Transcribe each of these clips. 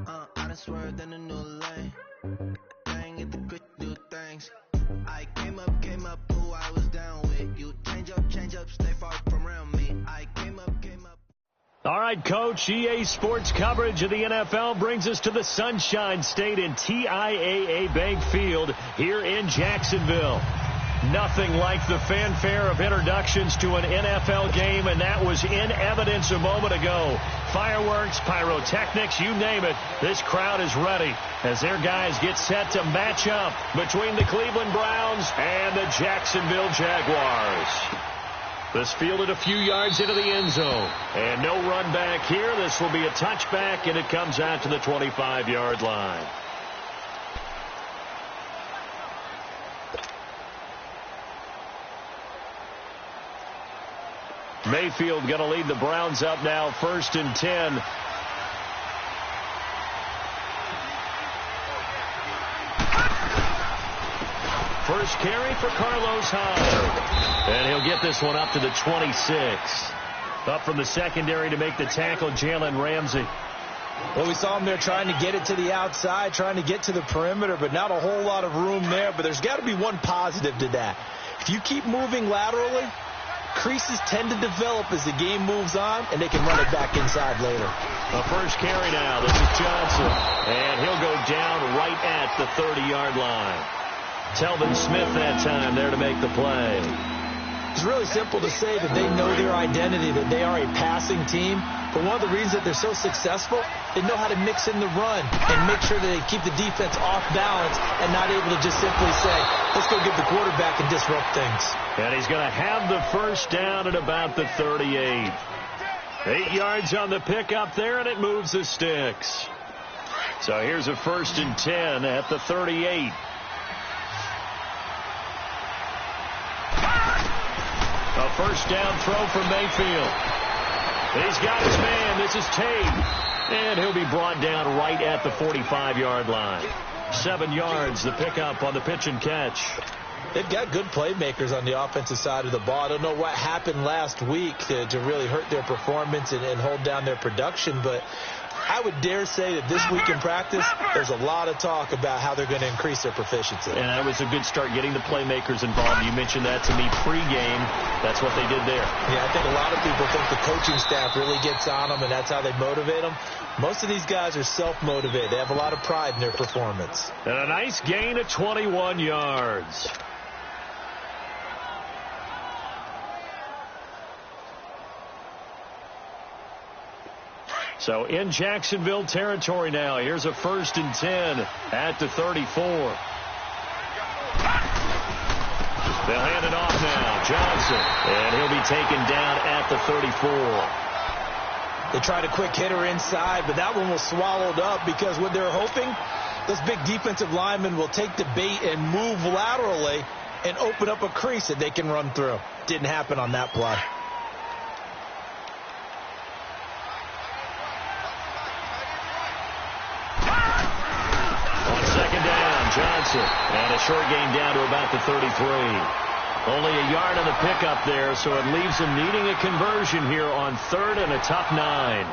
I done swerved in a new lane. Dang, get the good new things. I came up, who I was down with. You change up, stay far from around me. I came up. All right, Coach, EA Sports coverage of the NFL brings us to the Sunshine State in TIAA Bank Field here in Jacksonville. Nothing like the fanfare of introductions to an NFL game, and that was in evidence a moment ago. Fireworks, pyrotechnics, you name it. This crowd is ready as their guys get set to match up between the Cleveland Browns and the Jacksonville Jaguars. This fielded a few yards into the end zone. And no run back here. This will be a touchback, and it comes out to the 25-yard line. Mayfield going to lead the Browns up now, 1st and 10. First carry for Carlos Hyde. And he'll get this one up to the 26. Up from the secondary to make the tackle, Jalen Ramsey. Well, we saw him there trying to get it to the outside, trying to get to the perimeter, but not a whole lot of room there. But there's got to be one positive to that. If you keep moving laterally, creases tend to develop as the game moves on, and they can run it back inside later. The first carry now. This is Johnson. And he'll go down right at the 30-yard line. Telvin Smith that time there to make the play. It's really simple to say that they know their identity, that they are a passing team. But one of the reasons that they're so successful, they know how to mix in the run and make sure that they keep the defense off balance and not able to just simply say, let's go get the quarterback and disrupt things. And he's going to have the first down at about the 38. 8 yards on the pickup there, and it moves the sticks. So here's a 1st and 10 at the 38. A first down throw for Mayfield. He's got his man. This is Tate. And he'll be brought down right at the 45-yard line. 7 yards, the pickup on the pitch and catch. They've got good playmakers on the offensive side of the ball. I don't know what happened last week to really hurt their performance and hold down their production, but I would dare say that this week in practice, there's a lot of talk about how they're going to increase their proficiency. And that was a good start, getting the playmakers involved. You mentioned that to me pregame. That's what they did there. Yeah, I think a lot of people think the coaching staff really gets on them, and that's how they motivate them. Most of these guys are self-motivated. They have a lot of pride in their performance. And a nice gain of 21 yards. So in Jacksonville territory now. Here's a 1st and 10 at the 34. They'll hand it off now. Johnson. And he'll be taken down at the 34. They tried a quick hitter inside, but that one was swallowed up because what they're hoping, those big defensive linemen will take the bait and move laterally and open up a crease that they can run through. Didn't happen on that play. Johnson, and a short gain down to about the 33. Only a yard on the pickup there, so it leaves them needing a conversion here on 3rd and a tough 9.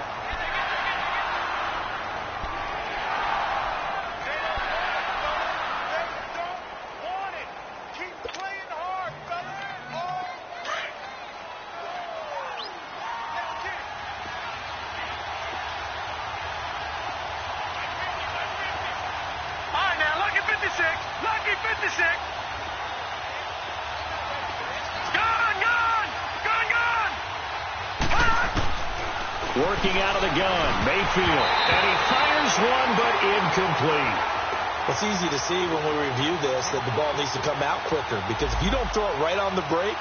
Working out of the gun, Mayfield, and he fires one, but incomplete. It's easy to see when we review this that the ball needs to come out quicker, because if you don't throw it right on the break,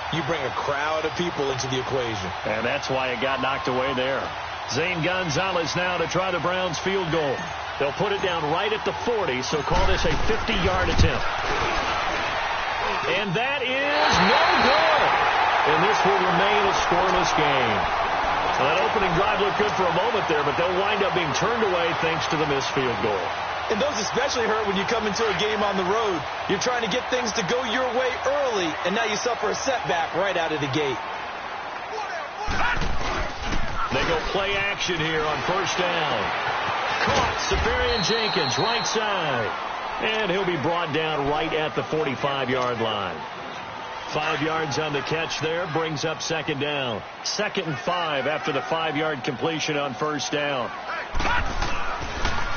you bring a crowd of people into the equation. And that's why it got knocked away there. Zane Gonzalez now to try the Browns field goal. They'll put it down right at the 40, so call this a 50-yard attempt. And that is no good. And this will remain a scoreless game. Well, that opening drive looked good for a moment there, but they'll wind up being turned away thanks to the missed field goal. And those especially hurt when you come into a game on the road. You're trying to get things to go your way early, and now you suffer a setback right out of the gate. They go play action here on 1st down. Caught Jenkins, right side. And he'll be brought down right at the 45-yard line. 5 yards on the catch there, brings up second down. 2nd and 5 after the 5-yard completion on first down.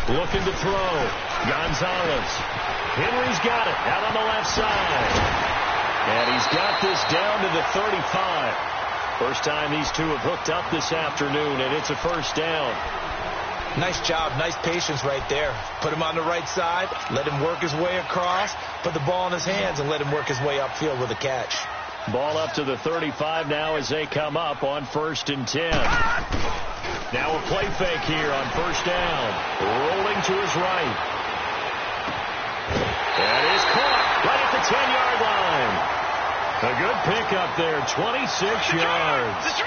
Looking to throw. Gonzalez. Henry's got it out on the left side. And he's got this down to the 35. First time these two have hooked up this afternoon, and it's a first down. Nice job, nice patience right there. Put him on the right side, let him work his way across, put the ball in his hands, and let him work his way upfield with a catch. Ball up to the 35 now as they come up on 1st and 10. Now a play fake here on first down. Rolling to his right. That is caught right at the 10-yard line. A good pickup there, 26 yards.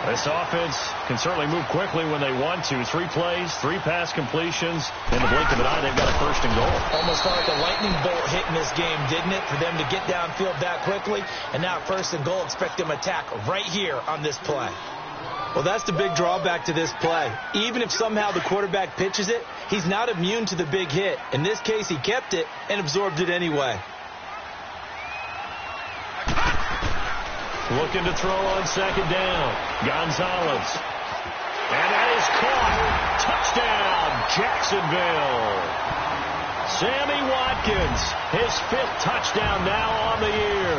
This offense can certainly move quickly when they want to. 3 plays, 3 pass completions. In the blink of an eye, they've got a 1st and goal. Almost felt like a lightning bolt hit in this game, didn't it? For them to get downfield that quickly. And now 1st and goal, expect them to attack right here on this play. Well, that's the big drawback to this play. Even if somehow the quarterback pitches it, he's not immune to the big hit. In this case, he kept it and absorbed it anyway. Looking to throw on second down. Gonzalez. And that is caught. Touchdown, Jacksonville. Sammy Watkins, his 5th touchdown now on the year.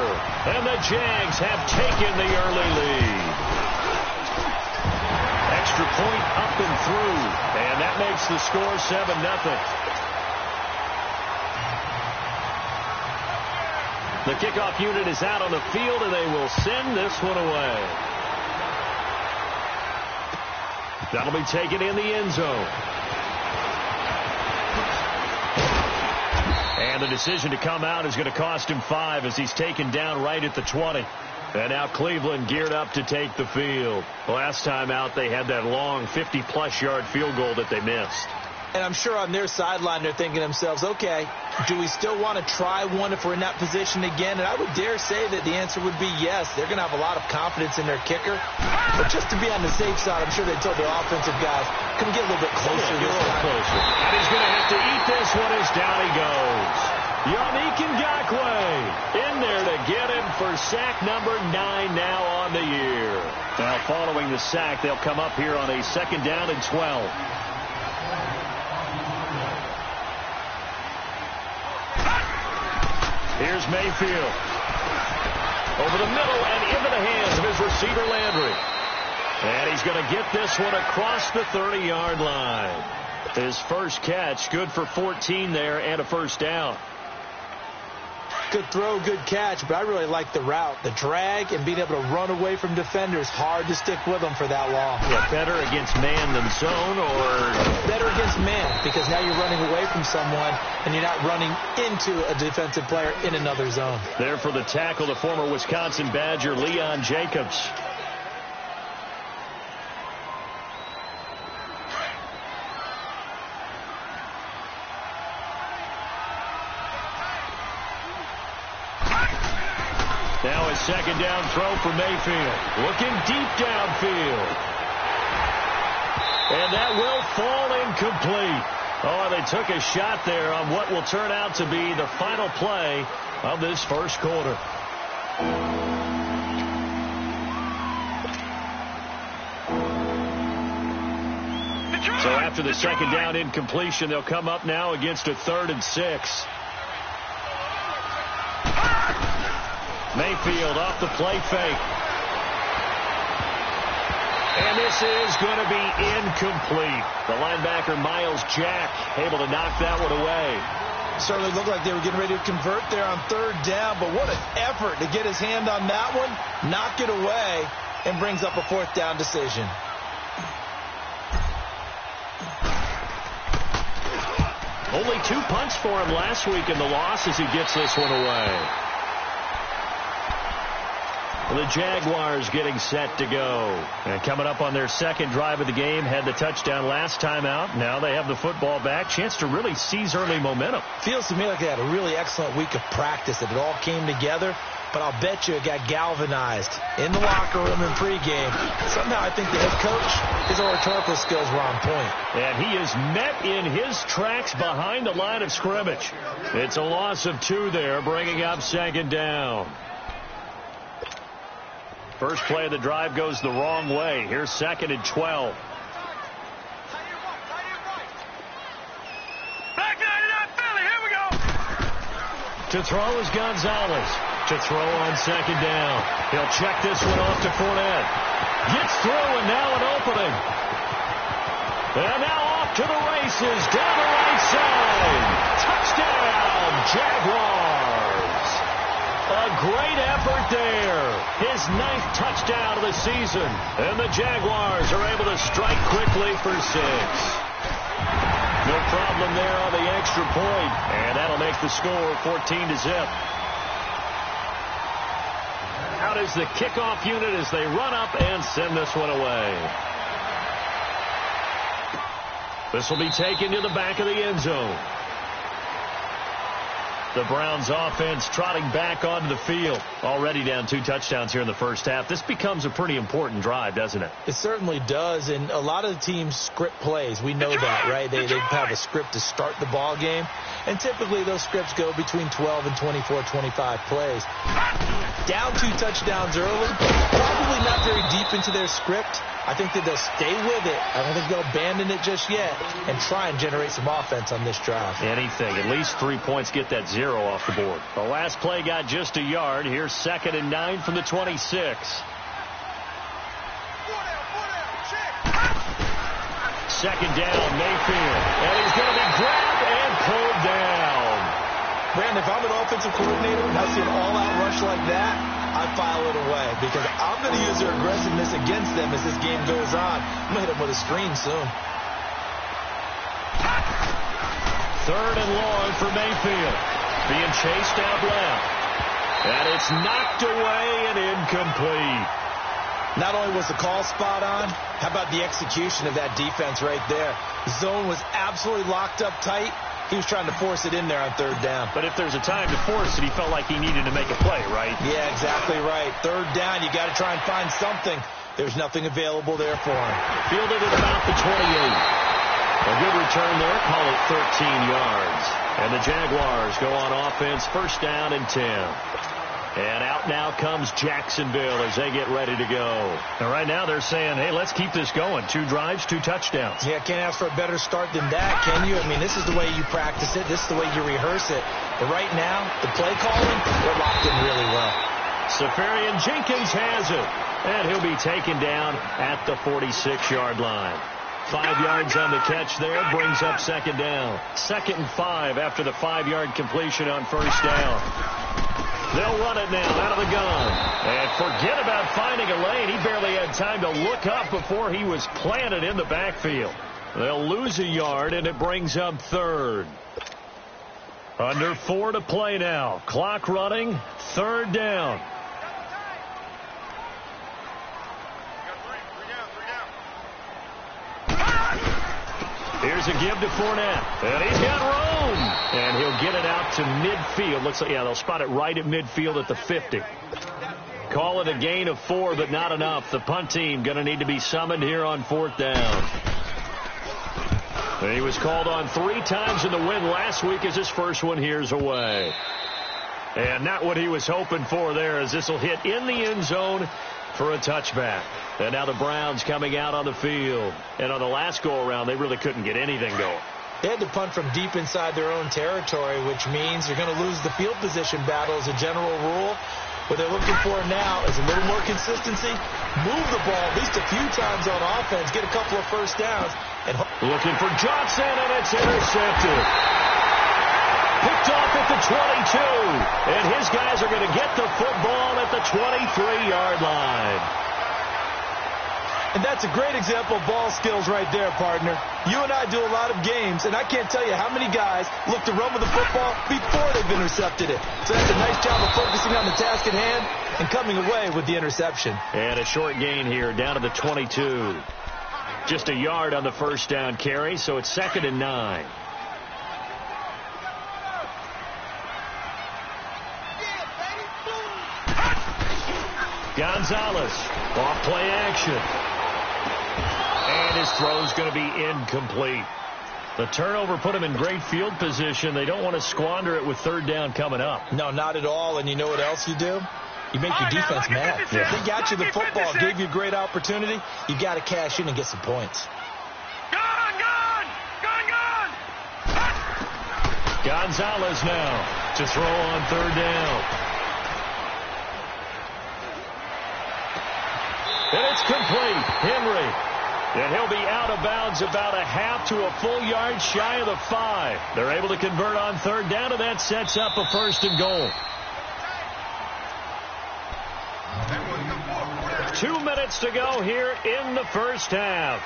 And the Jags have taken the early lead. Extra point up and through. And that makes the score 7-0. The kickoff unit is out on the field, and they will send this one away. That'll be taken in the end zone. And the decision to come out is going to cost him 5 as he's taken down right at the 20. And now Cleveland geared up to take the field. Last time out, they had that long 50-plus yard field goal that they missed. And I'm sure on their sideline they're thinking to themselves, okay, do we still want to try one if we're in that position again? And I would dare say that the answer would be yes. They're going to have a lot of confidence in their kicker. But just to be on the safe side, I'm sure they told their offensive guys, can we get a little bit closer this time? And he's going to have to eat this one as down he goes. Yannick Ngakoue in there to get him for sack number 9 now on the year. Now following the sack, they'll come up here on a 2nd down and 12. Here's Mayfield. Over the middle and into the hands of his receiver, Landry. And he's going to get this one across the 30-yard line. His first catch, good for 14 there and a first down. Good throw, good catch, but I really like the route. The drag and being able to run away from defenders, hard to stick with them for that long. Yeah, better against man than zone, or better against man, because now you're running away from someone and you're not running into a defensive player in another zone. There for the tackle, the former Wisconsin Badger, Leon Jacobs. Now a 2nd down throw for Mayfield. Looking deep downfield. And that will fall incomplete. Oh, they took a shot there on what will turn out to be the final play of this first quarter. So after the 2nd down incompletion, they'll come up now against a 3rd and 6. Mayfield off the play fake. And this is going to be incomplete. The linebacker, Miles Jack, able to knock that one away. Certainly looked like they were getting ready to convert there on 3rd down, but what an effort to get his hand on that one, knock it away, and brings up a 4th down decision. Only 2 punts for him last week in the loss as he gets this one away. The Jaguars getting set to go. And coming up on their second drive of the game, had the touchdown last time out. Now they have the football back. Chance to really seize early momentum. Feels to me like they had a really excellent week of practice, that it all came together. But I'll bet you it got galvanized in the locker room in pregame. Somehow I think the head coach, his oratorical skills were on point. And he is met in his tracks behind the line of scrimmage. It's a loss of 2 there, bringing up second down. First play of the drive goes the wrong way. Here's 2nd and 12. To throw is Gonzalez. To throw on second down. He'll check this one off to Fournette. Gets through, and now an opening. And now off to the races down the right side. Touchdown, Jaguars. A great effort there. His 9th touchdown of the season. And the Jaguars are able to strike quickly for 6. No problem there on the extra point. And that'll make the score 14-0. Out is the kickoff unit as they run up and send this one away. This will be taken to the back of the end zone. The Browns offense trotting back onto the field. Already down 2 touchdowns here in the first half. This becomes a pretty important drive, doesn't it? It certainly does, and a lot of the teams script plays. We know that, right? They have a script to start the ball game, and typically those scripts go between 12 and 24, 25 plays. Down 2 touchdowns early, probably not very deep into their script. I think that they'll stay with it. I don't think they'll abandon it just yet and try and generate some offense on this drive. Anything. At least 3 points, get that 0 off the board. The last play got just a yard. Here's 2nd and 9 from the 26. Second down, Mayfield. And he's going to be grabbed and pulled down. Brandon, if I'm an offensive coordinator and I see an all-out rush like that, I file it away because I'm going to use their aggressiveness against them as this game goes on. I'm going to hit them with a screen soon. 3rd and long for Mayfield. Being chased out left. And it's knocked away and incomplete. Not only was the call spot on, how about the execution of that defense right there? The zone was absolutely locked up tight. He was trying to force it in there on 3rd down. But if there's a time to force it, he felt like he needed to make a play, right? Yeah, exactly right. 3rd down, you got to try and find something. There's nothing available there for him. Fielded at about the 28. A good return there, call it 13 yards. And the Jaguars go on offense, 1st down and 10. And out now comes Jacksonville as they get ready to go. And right now they're saying, hey, let's keep this going. 2 drives, 2 touchdowns. Yeah, can't ask for a better start than that, can you? I mean, this is the way you practice it. This is the way you rehearse it. But right now, the play calling, they're locked in really well. Safarian Jenkins has it. And he'll be taken down at the 46-yard line. 5 yards on the catch there, brings up 2nd down. 2nd and 5 after the 5-yard completion on 1st down. They'll run it now out of the gun. And forget about finding a lane. He barely had time to look up before he was planted in the backfield. They'll lose a yard, and it brings up 3rd. Under 4 to play now. Clock running, 3rd down. Here's a give to Fournette. And he's got room. And he'll get it out to midfield. Looks like, yeah, they'll spot it right at midfield at the 50. Call it a gain of 4, but not enough. The punt team going to need to be summoned here on 4th down. He was called on 3 times in the win last week as his first one here's away. And not what he was hoping for there, as this will hit in the end zone for a touchback. And now the Browns coming out on the field. And on the last go-around, they really couldn't get anything going. They had to punt from deep inside their own territory, which means you're going to lose the field position battle as a general rule. What they're looking for now is a little more consistency. Move the ball at least a few times on offense. Get a couple of 1st downs. And looking for Johnson, and it's intercepted. Picked off at the 22. And his guys are going to get the football at the 23-yard line. And that's a great example of ball skills right there, partner. You and I do a lot of games, and I can't tell you how many guys look to run with the football before they've intercepted it. So that's a nice job of focusing on the task at hand and coming away with the interception. And a short gain here down to the 22. Just a yard on the first down carry, so it's 2nd and 9. Gonzalez, off play action. And his throw's going to be incomplete. The turnover put him in great field position. They don't want to squander it with 3rd down coming up. No, not at all. And you know what else you do? You make your defense mad. Yeah. They got you the football, gave you a great opportunity. You got to cash in and get some points. Gonzalez now to throw on 3rd down. And it's complete. Henry. And he'll be out of bounds about a half to a full yard shy of the 5. They're able to convert on 3rd down, and that sets up a 1st and goal. 2 minutes to go here in the first half.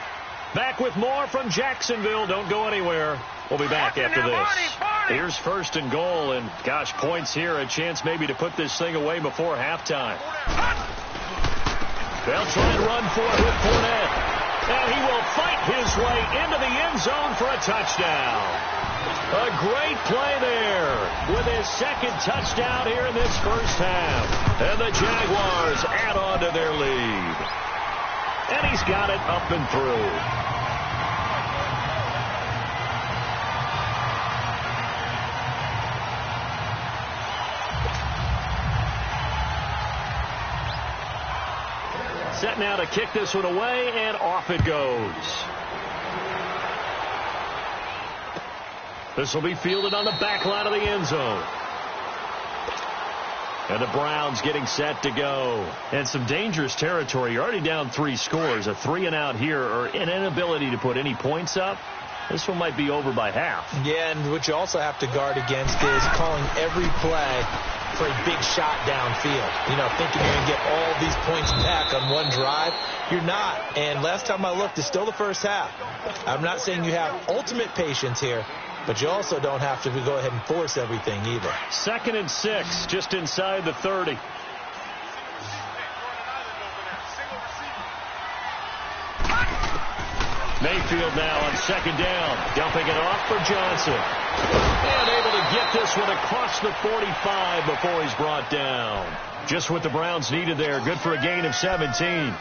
Back with more from Jacksonville. Don't go anywhere. We'll be back after this. Here's 1st and goal, and gosh, points here. A chance maybe to put this thing away before halftime. They'll try and run for it with Fournette. And he will fight his way into the end zone for a touchdown. A great play there with his 2nd touchdown here in this first half. And the Jaguars add on to their lead. And he's got it up and through. Set now to kick this one away, and off it goes. This will be fielded on the back line of the end zone. And the Browns getting set to go. And some dangerous territory. You're already down 3 scores. A 3-and-out here, or an inability to put any points up. This one might be over by half. Yeah, and what you also have to guard against is calling every play for a big shot downfield. You know, thinking you're going to get all these points back on one drive. You're not. And last time I looked, it's still the first half. I'm not saying you have ultimate patience here, but you also don't have to go ahead and force everything either. 2nd and 6, just inside the 30. Mayfield now on 2nd down. Dumping it off for Johnson. And able to get this one across the 45 before he's brought down. Just what the Browns needed there. Good for a gain of 17.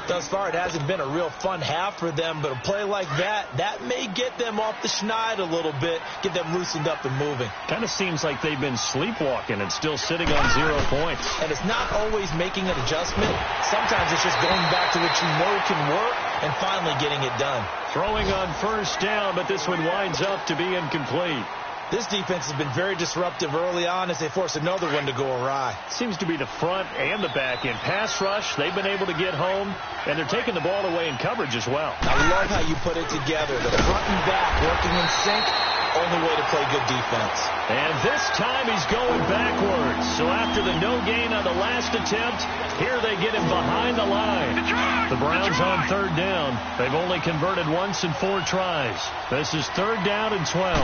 Thus far, it hasn't been a real fun half for them, but a play like that may get them off the schneid a little bit, get them loosened up and moving. Kind of seems like they've been sleepwalking and still sitting on 0 points. And it's not always making an adjustment. Sometimes it's just going back to what you know can work and finally getting it done. Throwing on 1st down, but this one winds up to be incomplete. This defense has been very disruptive early on as they force another one to go awry. Seems to be the front and the back end. Pass rush, they've been able to get home, and they're taking the ball away in coverage as well. I love how you put it together. The front and back working in sync, only way to play good defense. And this time he's going backwards. So after the no gain on the last attempt, here they get him behind the line. The Browns on 3rd down. They've only converted once in 4 tries. This is 3rd down and 12.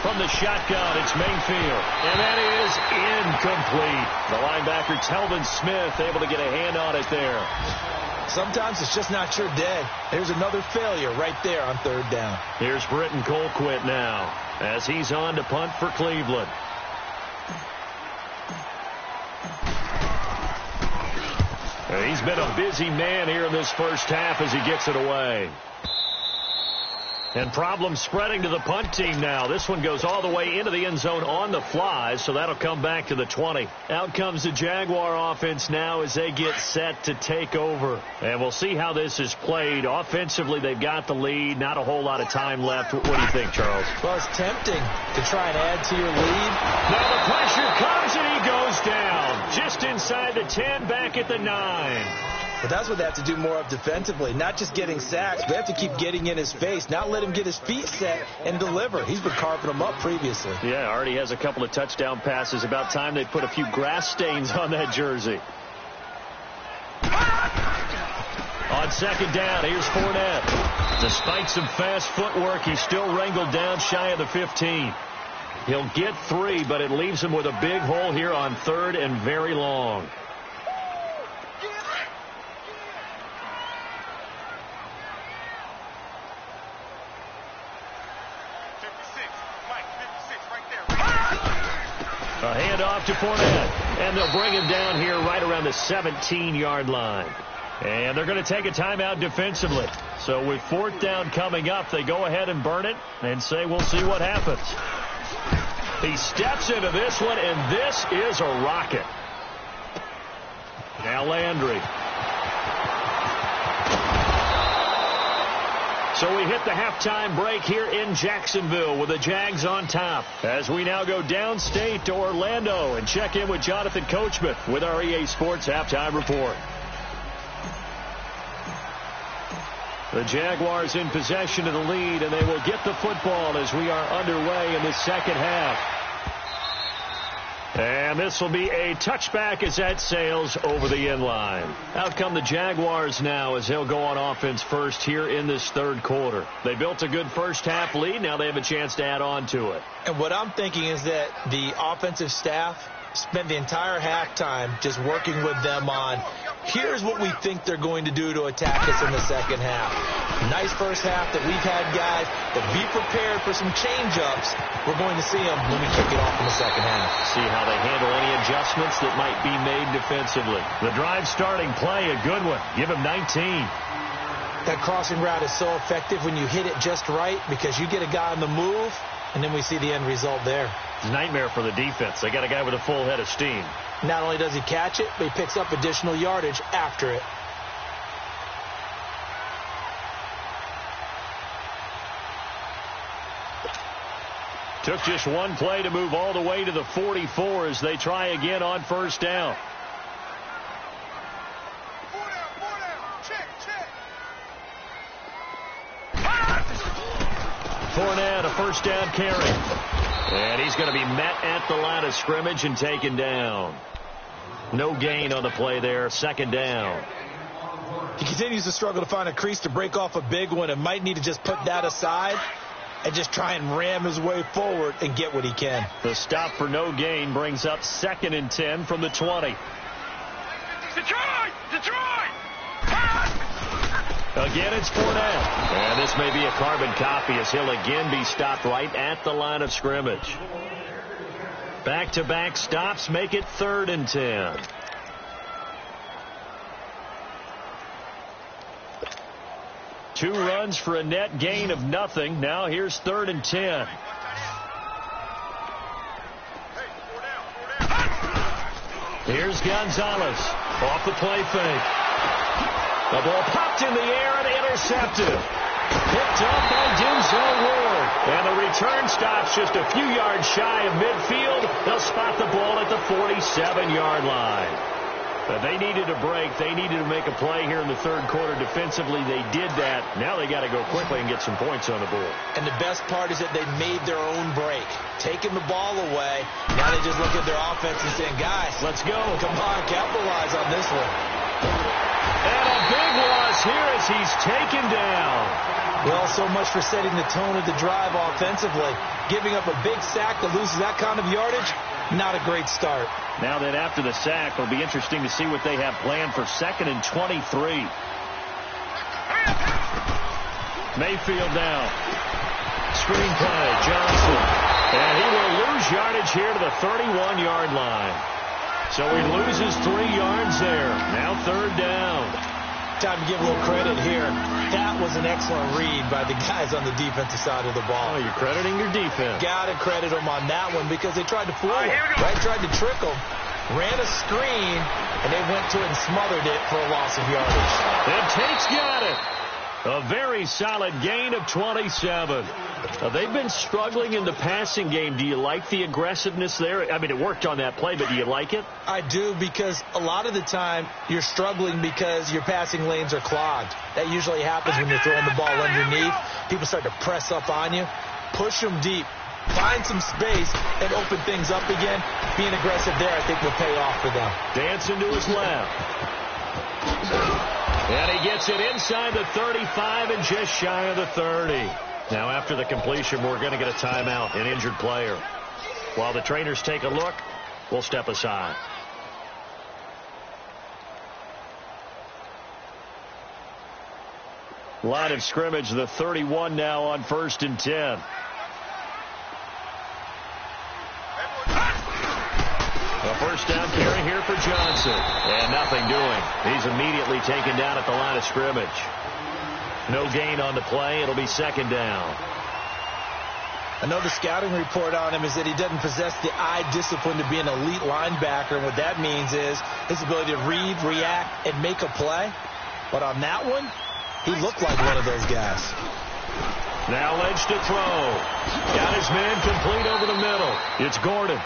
From the shotgun, it's Mayfield. And that is incomplete. The linebacker, Telvin Smith, able to get a hand on it there. Sometimes it's just not your day. Here's another failure right there on 3rd down. Here's Britton Colquitt now as he's on to punt for Cleveland. He's been a busy man here in this first half as he gets it away. And problems spreading to the punt team now. This one goes all the way into the end zone on the fly, so that'll come back to the 20. Out comes the Jaguar offense now as they get set to take over. And we'll see how this is played. Offensively, they've got the lead. Not a whole lot of time left. What do you think, Charles? Well, it's tempting to try and add to your lead. Now the pressure comes and he goes down. Just inside the 10, back at the 9. But that's what they have to do more of defensively, not just getting sacks, but they have to keep getting in his face, not let him get his feet set and deliver. He's been carving them up previously. Yeah, already has a couple of touchdown passes. About time they put a few grass stains on that jersey. On second down, here's Fournette. Despite some fast footwork, he's still wrangled down shy of the 15. He'll get 3, but it leaves him with a big hole here on 3rd and very long. A handoff to Fournette, and they'll bring him down here right around the 17-yard line. And they're going to take a timeout defensively. So with 4th down coming up, they go ahead and burn it and say we'll see what happens. He steps into this one, and this is a rocket. Now Landry. So we hit the halftime break here in Jacksonville with the Jags on top. As we now go downstate to Orlando and check in with Jonathan Coachman with our EA Sports Halftime Report. The Jaguars in possession of the lead, and they will get the football as we are underway in the second half. And this will be a touchback as that sails over the end line. Out come the Jaguars now as they'll go on offense first here in this 3rd quarter. They built a good first half lead. Now they have a chance to add on to it. And what I'm thinking is that the offensive staff spent the entire halftime just working with them on here's what we think they're going to do to attack us in the second half. Nice first half that we've had, guys, but be prepared for some change-ups. We're going to see them when we kick it off in the second half. See how they handle any adjustments that might be made defensively. The drive starting play, a good one. Give him 19. That crossing route is so effective when you hit it just right because you get a guy on the move, and then we see the end result there. It's a nightmare for the defense. They got a guy with a full head of steam. Not only does he catch it, but he picks up additional yardage after it. Took just one play to move all the way to the 44 as they try again on first down. Fournette, a first down carry. And he's going to be met at the line of scrimmage and taken down. No gain on the play there. Second down. He continues to struggle to find a crease to break off a big one and might need to just put that aside and just try and ram his way forward and get what he can. The stop for no gain brings up 2nd and 10 from the 20. Detroit! Again, it's Fournette. And this may be a carbon copy as he'll again be stopped right at the line of scrimmage. Back-to-back stops make it 3rd and 10. Two runs for a net gain of nothing. Now here's 3rd and 10. Here's Gonzalez off the play fake. The ball popped in the air and intercepted. Picked up by Denzel Ward. And the return stops just a few yards shy of midfield. They'll spot the ball at the 47-yard line. But they needed a break. They needed to make a play here in the 3rd quarter. Defensively, they did that. Now they got to go quickly and get some points on the board. And the best part is that they made their own break. Taking the ball away. Now they just look at their offense and saying, guys, let's go. Come on, capitalize on this one. And a big loss here as he's taken down. Well, so much for setting the tone of the drive offensively. Giving up a big sack that loses that kind of yardage, not a great start. Now that after the sack, it'll be interesting to see what they have planned for 2nd and 23. Mayfield now. Screen play, Johnson. And he will lose yardage here to the 31-yard line. So he loses 3 yards there. Now 3rd down. Time to give a little credit here. That was an excellent read by the guys on the defensive side of the ball. Oh, you're crediting your defense. Got to credit them on that one because they tried to fool him, right? Tried to trick him. Ran a screen, and they went to it and smothered it for a loss of yardage. And Tate's got it. A very solid gain of 27. They've been struggling in the passing game. Do you like the aggressiveness there? I mean, it worked on that play, but do you like it? I do, because a lot of the time you're struggling because your passing lanes are clogged. That usually happens when you're throwing the ball underneath. People start to press up on you. Push them deep. Find some space and open things up again. Being aggressive there, I think, will pay off for them. Dancing to his left. And he gets it inside the 35 and just shy of the 30. Now, after the completion, we're going to get a timeout, an injured player. While the trainers take a look, we'll step aside. Line of scrimmage, the 31 now on 1st and 10. A first down carry here for Johnson. And nothing doing. He's immediately taken down at the line of scrimmage. No gain on the play. It'll be second down. I know the scouting report on him is that he doesn't possess the eye discipline to be an elite linebacker. And what that means is his ability to read, react, and make a play. But on that one, he looked like one of those guys. Now Lynch to throw. Got his man complete over the middle. It's Gordon.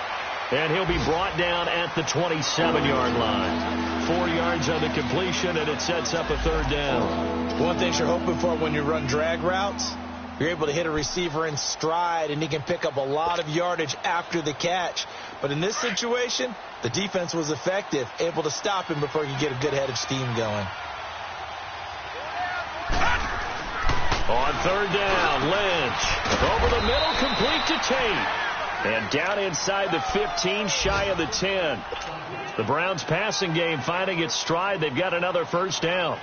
And he'll be brought down at the 27-yard line. 4 yards on the completion, and it sets up a third down. One thing you're hoping for when you run drag routes, you're able to hit a receiver in stride, and he can pick up a lot of yardage after the catch. But in this situation, the defense was effective, able to stop him before he could get a good head of steam going. On third down, Lynch. Over the middle, complete to Tate. And down inside the 15, shy of the 10. The Browns passing game finding its stride. They've got another first down.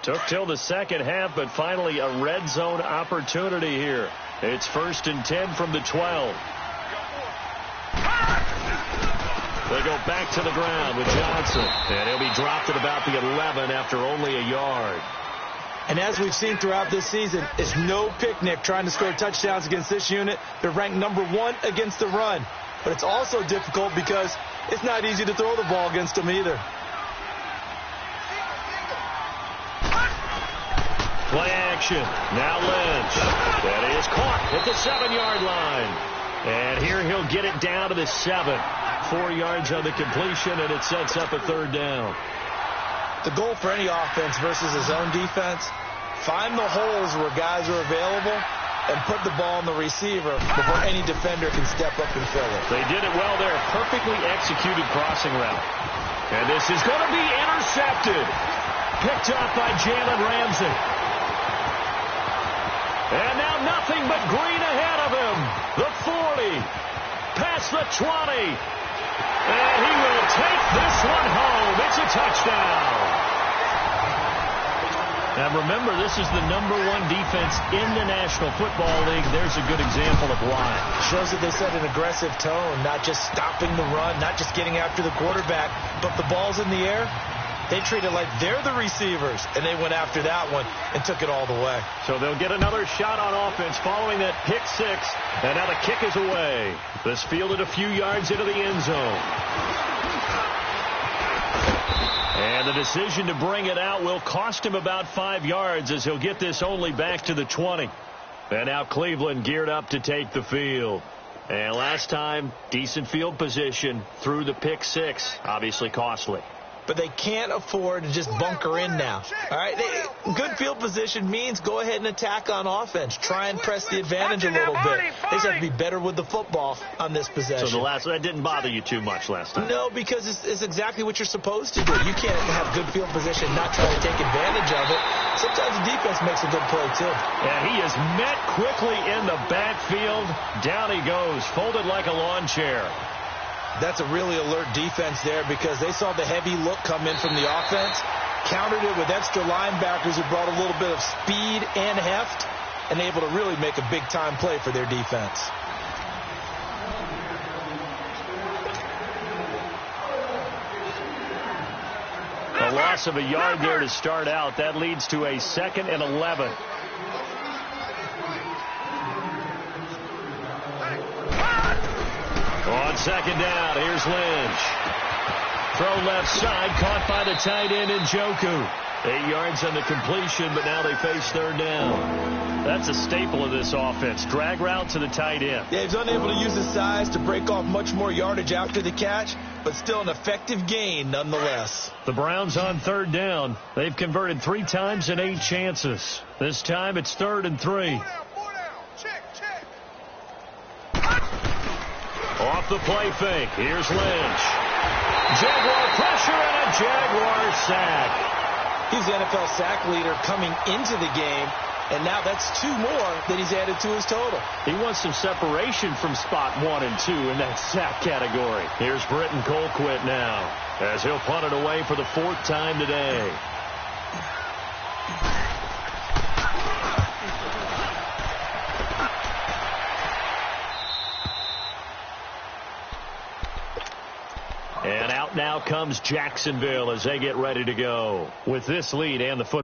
Took till the second half, but finally a red zone opportunity here. It's 1st and 10 from the 12. They go back to the ground with Johnson. And he'll be dropped at about the 11 after only a yard. And as we've seen throughout this season, it's no picnic trying to score touchdowns against this unit. They're ranked number 1 against the run. But it's also difficult because it's not easy to throw the ball against them either. Play action. Now Lynch. That is caught at the 7-yard line. And here he'll get it down to the 7. 4 yards on the completion, and it sets up a third down. The goal for any offense versus his own defense, find the holes where guys are available and put the ball on the receiver before any defender can step up and fill it. They did it well there. Perfectly executed crossing route. And this is going to be intercepted. Picked up by Jalen Ramsey. And now nothing but green ahead of him. The 40. Past the 20. And he will take this one home. It's a touchdown. Now remember, this is the number 1 defense in the National Football League. There's a good example of why. Shows that they set an aggressive tone, not just stopping the run, not just getting after the quarterback, but the ball's in the air. They treat it like they're the receivers, and they went after that one and took it all the way. So they'll get another shot on offense following that pick 6, and now the kick is away. This fielded a few yards into the end zone. And the decision to bring it out will cost him about 5 yards as he'll get this only back to the 20. And now Cleveland geared up to take the field. And last time, decent field position through the pick 6, obviously costly. But they can't afford to just bunker in now. All right, good field position means go ahead and attack on offense. Try and press the advantage a little bit. They just have to be better with the football on this possession. So that didn't bother you too much last time? No, because it's exactly what you're supposed to do. You can't have good field position, not try to take advantage of it. Sometimes the defense makes a good play, too. And he is met quickly in the backfield. Down he goes, folded like a lawn chair. That's a really alert defense there because they saw the heavy look come in from the offense, countered it with extra linebackers who brought a little bit of speed and heft, and able to really make a big-time play for their defense. A loss of a yard there to start out. That leads to a 2nd and 11. On second down, here's Lynch. Throw left side, caught by the tight end Njoku. 8 yards on the completion, but now they face third down. That's a staple of this offense. Drag route to the tight end. Yeah, he's unable to use his size to break off much more yardage after the catch, but still an effective gain nonetheless. The Browns on third down. They've converted 3 times in 8 chances. This time it's 3rd and 3. Off the play fake. Here's Lynch. Jaguar pressure and a Jaguar sack. He's the NFL sack leader coming into the game, and now that's 2 more that he's added to his total. He wants some separation from spot 1 and 2 in that sack category. Here's Britton Colquitt now, as he'll punt it away for the 4th time today. And out now comes Jacksonville as they get ready to go. With this lead and the football.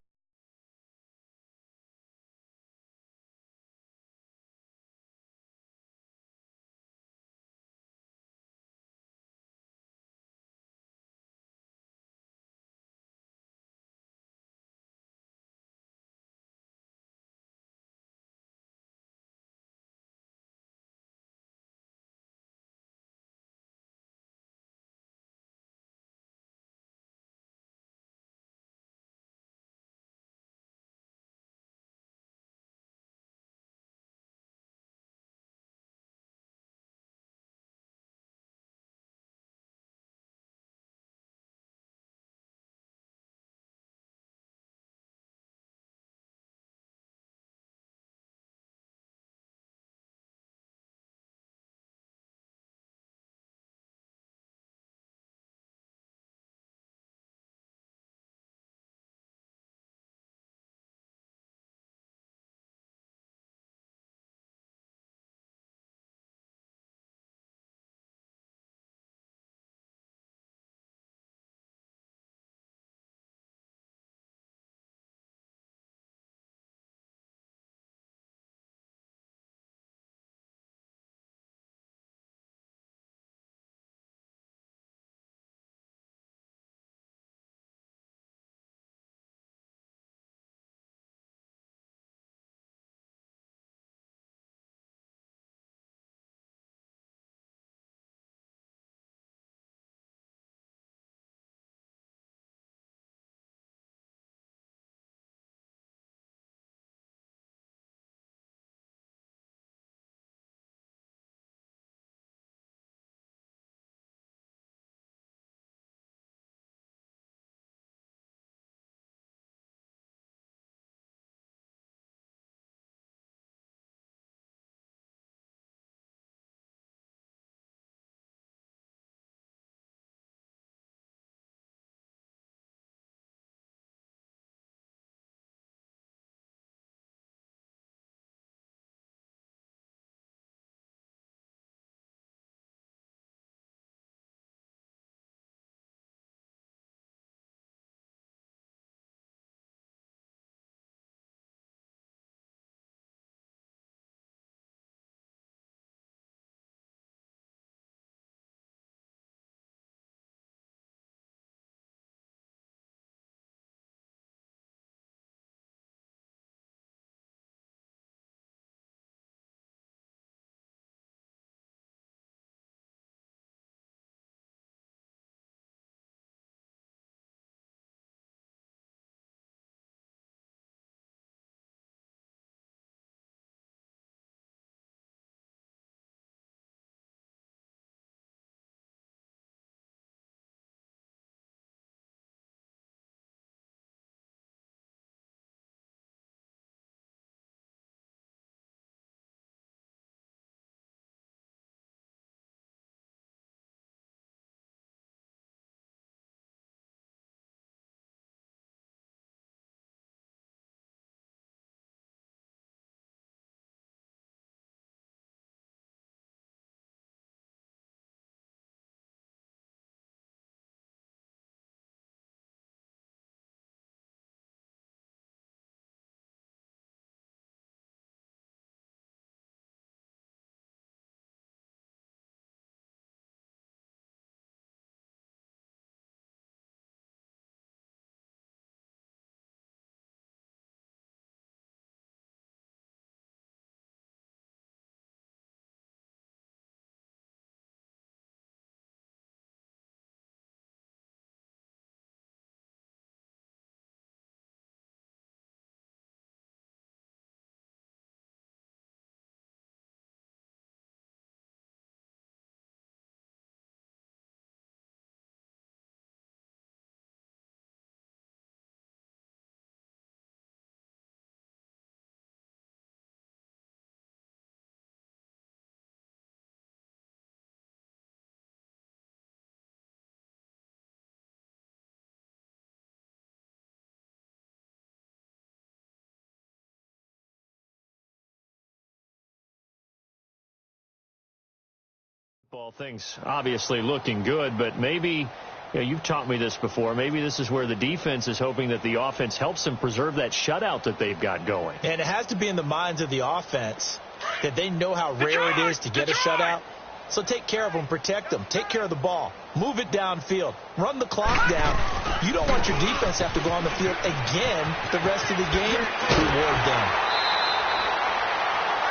football, things obviously looking good, but maybe, you've taught me this before, maybe this is where the defense is hoping that the offense helps them preserve that shutout that they've got going. And it has to be in the minds of the offense that they know how rare it is to get a shutout. So take care of them, protect them, take care of the ball, move it downfield, run the clock down. You don't want your defense to have to go on the field again the rest of the game. Reward them.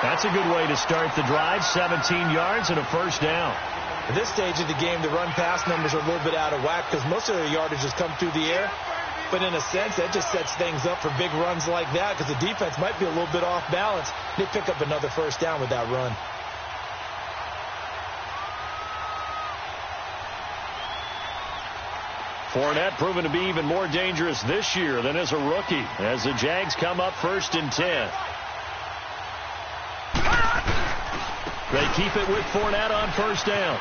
That's a good way to start the drive, 17 yards and a first down. At this stage of the game, the run-pass numbers are a little bit out of whack because most of their yardage has come through the air. But in a sense, that just sets things up for big runs like that because the defense might be a little bit off balance. They pick up another first down with that run. Fournette proven to be even more dangerous this year than as a rookie as the Jags come up 1st and 10. They keep it with Fournette on first down.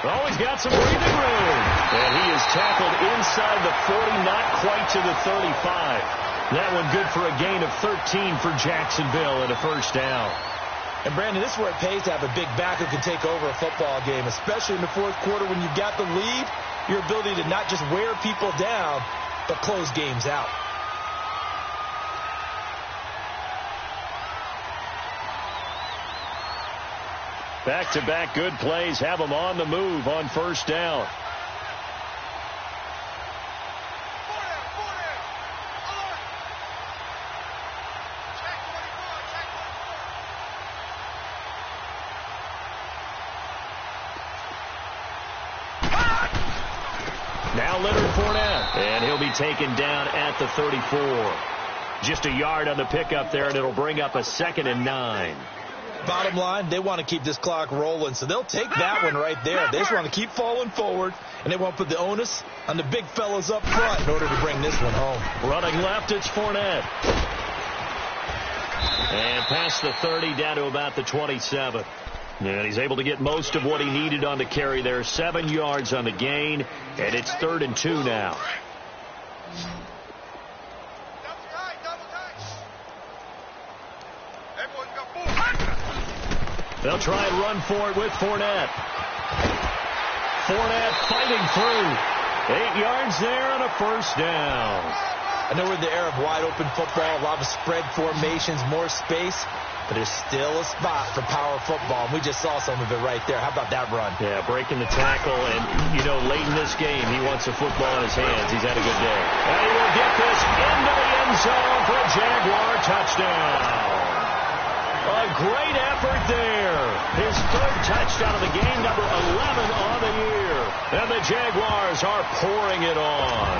Oh, he's got some breathing room. And he is tackled inside the 40, not quite to the 35. That one good for a gain of 13 for Jacksonville and a first down. And, Brandon, this is where it pays to have a big back who can take over a football game, especially in the fourth quarter when you've got the lead, your ability to not just wear people down, but close games out. Back-to-back good plays have them on the move on first down. Now Leonard Fournette, and he'll be taken down at the 34. Just a yard on the pickup there, and it'll bring up a 2nd and 9. Bottom line, they want to keep this clock rolling, so they'll take that one right there. They just want to keep falling forward, and they want to put the onus on the big fellas up front in order to bring this one home. Running left, it's Fournette. And past the 30, down to about the 27. And he's able to get most of what he needed on the carry there. 7 yards on the gain, and it's 3rd and 2 now. They'll try and run for it with Fournette. Fournette fighting through. 8 yards there and a first down. I know we're in the era of wide-open football, a lot of spread formations, more space, but there's still a spot for power football, and we just saw some of it right there. How about that run? Yeah, breaking the tackle, and, late in this game, he wants a football in his hands. He's had a good day. And he will get this into the end zone for a Jaguar touchdown. A great effort there. His 3rd touchdown of the game, number 11 on the year. And the Jaguars are pouring it on.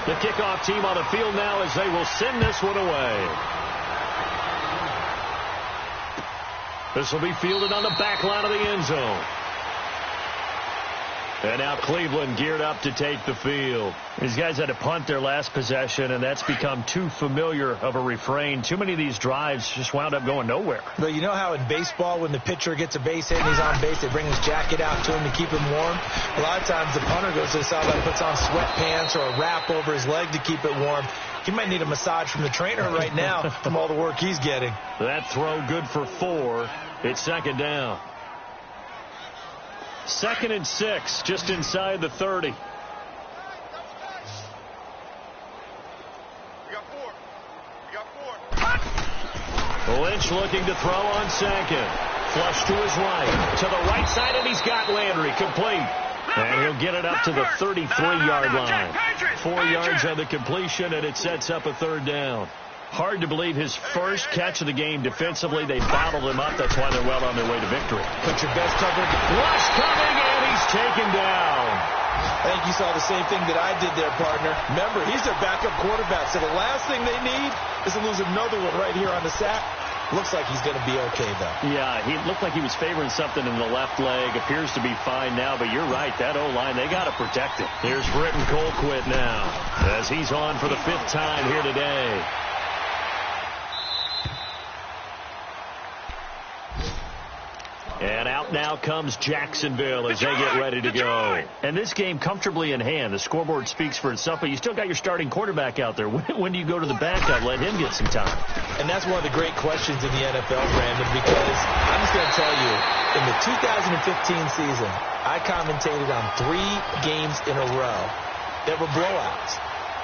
The kickoff team on the field now as they will send this one away. This will be fielded on the back line of the end zone. And now Cleveland geared up to take the field. These guys had to punt their last possession, and that's become too familiar of a refrain. Too many of these drives just wound up going nowhere. But you know how in baseball, when the pitcher gets a base hit and he's on base, they bring his jacket out to him to keep him warm? A lot of times the punter goes to the sideline, puts on sweatpants or a wrap over his leg to keep it warm. He might need a massage from the trainer right now from all the work he's getting. That throw good for 4. It's 2nd down. 2nd and 6, just inside the 30. You got 4. Lynch looking to throw on 2nd. Flush to his right. To the right side, and he's got Landry complete. And he'll get it up to the 33-yard line. 4 yards on the completion, and it sets up a 3rd down. Hard to believe his first catch of the game defensively. They bottled him up. That's why they're well on their way to victory. Put your best coverage. Rush coming, and he's taken down. I think you saw the same thing that I did there, partner. Remember, he's their backup quarterback, so the last thing they need is to lose another one right here on the sack. Looks like he's going to be okay, though. Yeah, he looked like he was favoring something in the left leg. Appears to be fine now, but you're right. That O-line, they got to protect it. Here's Britton Colquitt now as he's on for the 5th time here today. And out now comes Jacksonville as they get ready to go. And this game comfortably in hand. The scoreboard speaks for itself, but you still got your starting quarterback out there. When do you go to the backup? Let him get some time. And that's one of the great questions in the NFL, Brandon, because I'm just going to tell you, in the 2015 season, I commentated on 3 games in a row that were blowouts.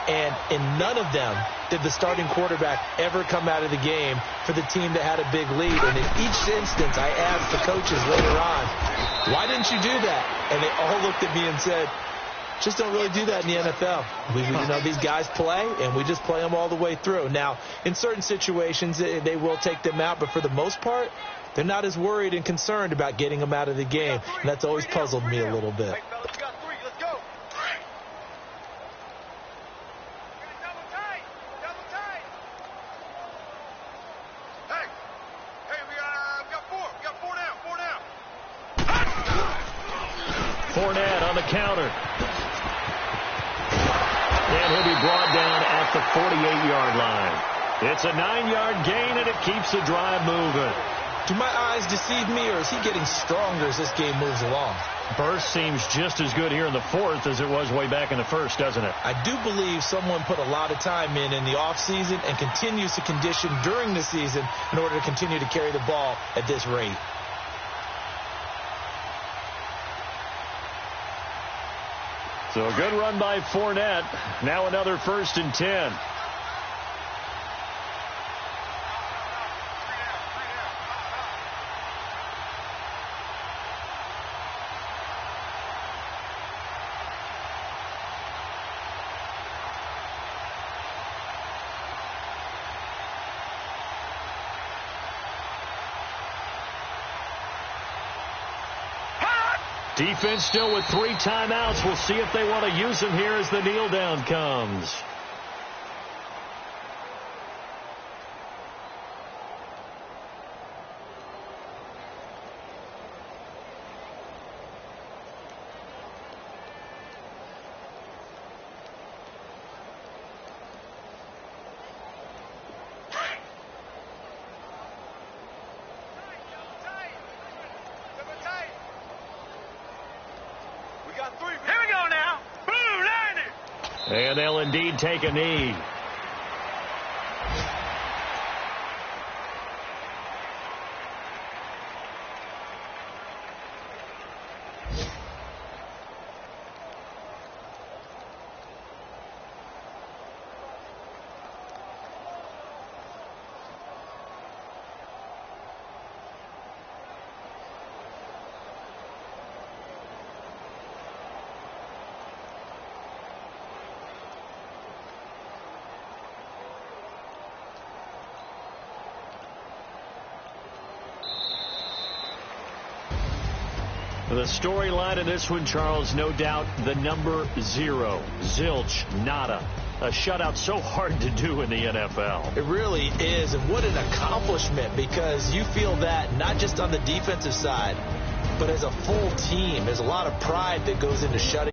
And in none of them did the starting quarterback ever come out of the game for the team that had a big lead. And in each instance, I asked the coaches later on, why didn't you do that? And they all looked at me and said, just don't really do that in the NFL. These guys play, and we just play them all the way through. Now, in certain situations, they will take them out, but for the most part, they're not as worried and concerned about getting them out of the game. And that's always puzzled me a little bit. Fournette on the counter. And he'll be brought down at the 48-yard line. It's a 9-yard gain, and it keeps the drive moving. Do my eyes deceive me, or is he getting stronger as this game moves along? Burst seems just as good here in the 4th as it was way back in the 1st, doesn't it? I do believe someone put a lot of time in the offseason and continues to condition during the season in order to continue to carry the ball at this rate. So a good run by Fournette. Now another 1st and 10. Defense still with 3 timeouts. We'll see if they want to use them here as the kneel down comes. And they'll indeed take a knee. The storyline in this one, Charles, no doubt the number 0. Zilch, nada. A shutout so hard to do in the NFL. It really is, and what an accomplishment, because you feel that not just on the defensive side, but as a full team. There's a lot of pride that goes into shutting